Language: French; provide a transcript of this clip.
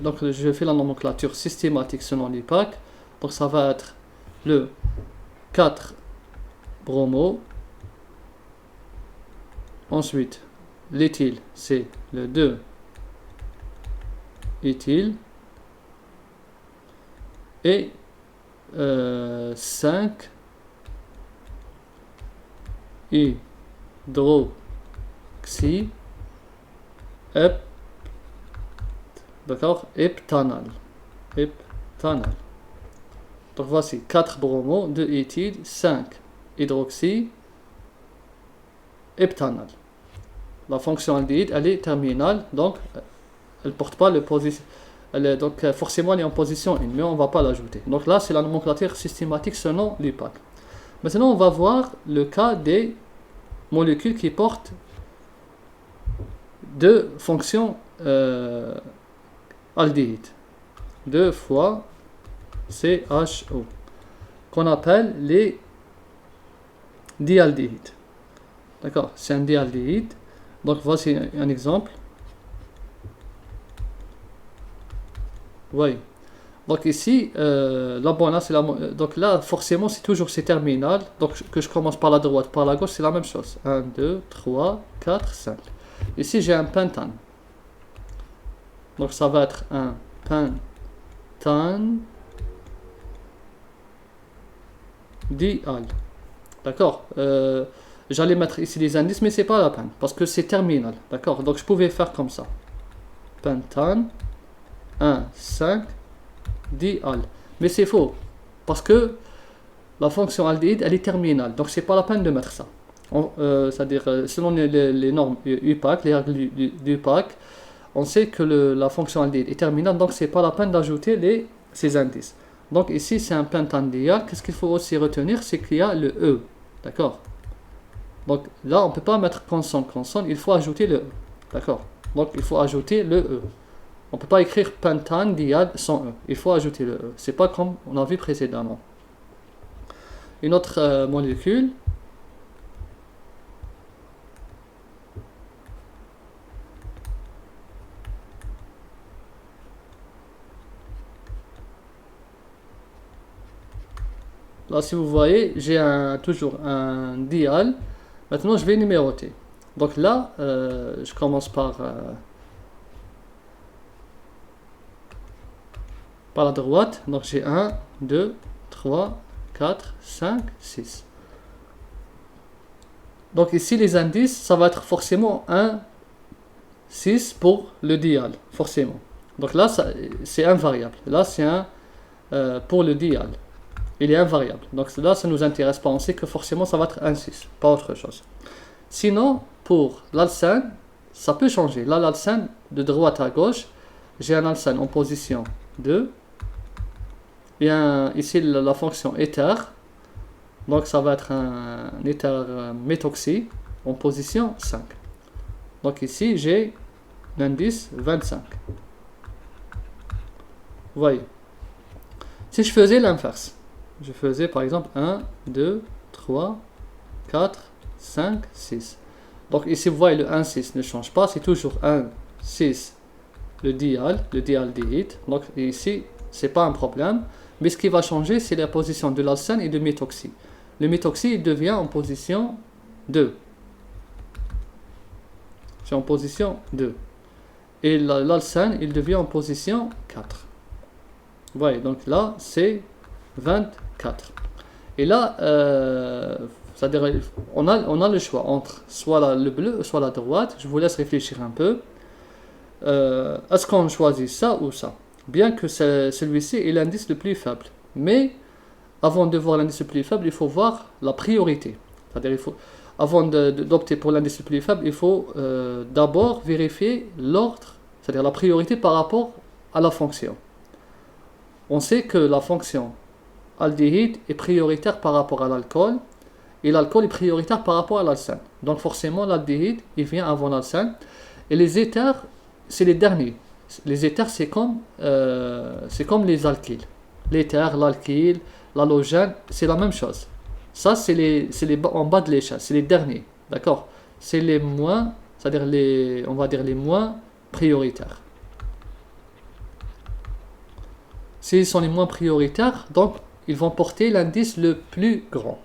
Donc je fais la nomenclature systématique selon l'IUPAC. Donc ça va être le 4-bromo. Ensuite, l'éthyle, c'est le 2-éthyle. Et 5 hydroxy d'accord, heptanal. Donc voici 4 bromo, 2 éthyle, 5 hydroxy, heptanal. La fonction aldéhyde, elle est terminale, donc elle porte pas le position. Donc forcément elle est en position 1, mais on ne va pas l'ajouter. Donc là c'est la nomenclature systématique selon l'IUPAC. Maintenant on va voir le cas des molécules qui portent deux fonctions aldéhydes. 2 fois CHO, qu'on appelle les dialdéhydes. D'accord, c'est un dialdéhyde. Donc voici un exemple. Oui. Donc ici, donc là, forcément, c'est terminal. Donc que je commence par la droite, par la gauche, c'est la même chose. 1, 2, 3, 4, 5. Ici, j'ai un pentane. Donc ça va être un pentane dial. D'accord. J'allais mettre ici les indices, mais c'est pas la peine, parce que c'est terminal. D'accord. Donc je pouvais faire comme ça. Pentane 1, 5, dial. Mais c'est faux, parce que la fonction aldéhyde, elle est terminale. Donc c'est pas la peine de mettre ça. C'est-à-dire, selon les normes UPAC, les règles du UPAC, on sait que la fonction aldéhyde est terminale, donc c'est pas la peine d'ajouter ces indices. Donc ici, c'est un pentane dial. Qu'est-ce qu'il faut aussi retenir? C'est qu'il y a le E. D'accord. Donc là, on ne peut pas mettre consonne, il faut ajouter le E. D'accord. Donc il faut ajouter le E. On ne peut pas écrire pentane dial sans E. Il faut ajouter le E. C'est pas comme on a vu précédemment. Une autre molécule. Là, si vous voyez, j'ai toujours un dial. Maintenant, je vais numéroter. Donc là, je commence par la droite. Donc j'ai 1, 2, 3, 4, 5, 6. Donc ici, les indices, ça va être forcément 1, 6 pour le dial, forcément. Donc là, c'est invariable. Là, c'est pour le dial. Il est invariable. Donc là, ça ne nous intéresse pas. On sait que forcément, ça va être 1, 6, pas autre chose. Sinon, pour l'alcène, ça peut changer. Là, l'alcène, de droite à gauche, j'ai un alcène en position 2. Et ici, la fonction éther. Donc, ça va être un éther méthoxy en position 5. Donc ici, j'ai l'indice 25. Vous voyez. Si je faisais l'inverse, je faisais par exemple 1, 2, 3, 4, 5, 6. Donc ici, vous voyez, le 1, 6 ne change pas. C'est toujours 1, 6, le dialdéhyde. Donc ici, c'est pas un problème. Mais ce qui va changer, c'est la position de l'alcène et de méthoxy. Le méthoxy, il devient en position 2. C'est en position 2. Et l'alcène, il devient en position 4. Vous voyez, donc là, c'est 24. Et là, c'est-à-dire, on a le choix entre soit le bleu, soit la droite. Je vous laisse réfléchir un peu. Est-ce qu'on choisit ça ou ça? Bien que celui-ci est l'indice le plus faible. Mais, avant de voir l'indice le plus faible, il faut voir la priorité. C'est-à-dire, avant d'opter pour l'indice le plus faible, il faut d'abord vérifier l'ordre, c'est-à-dire la priorité par rapport à la fonction. On sait que la fonction aldéhyde est prioritaire par rapport à l'alcool, et l'alcool est prioritaire par rapport à l'alcène. Donc forcément, l'aldéhyde, il vient avant l'alcène. Et les éthers, c'est les derniers. Les éthers, c'est comme les alkyles. L'éther, l'alkyle, l'halogène, c'est la même chose. Ça, c'est en bas de l'échelle, c'est les derniers. D'accord? C'est les moins, c'est-à-dire on va dire les moins prioritaires. S'ils sont les moins prioritaires, donc ils vont porter l'indice le plus grand.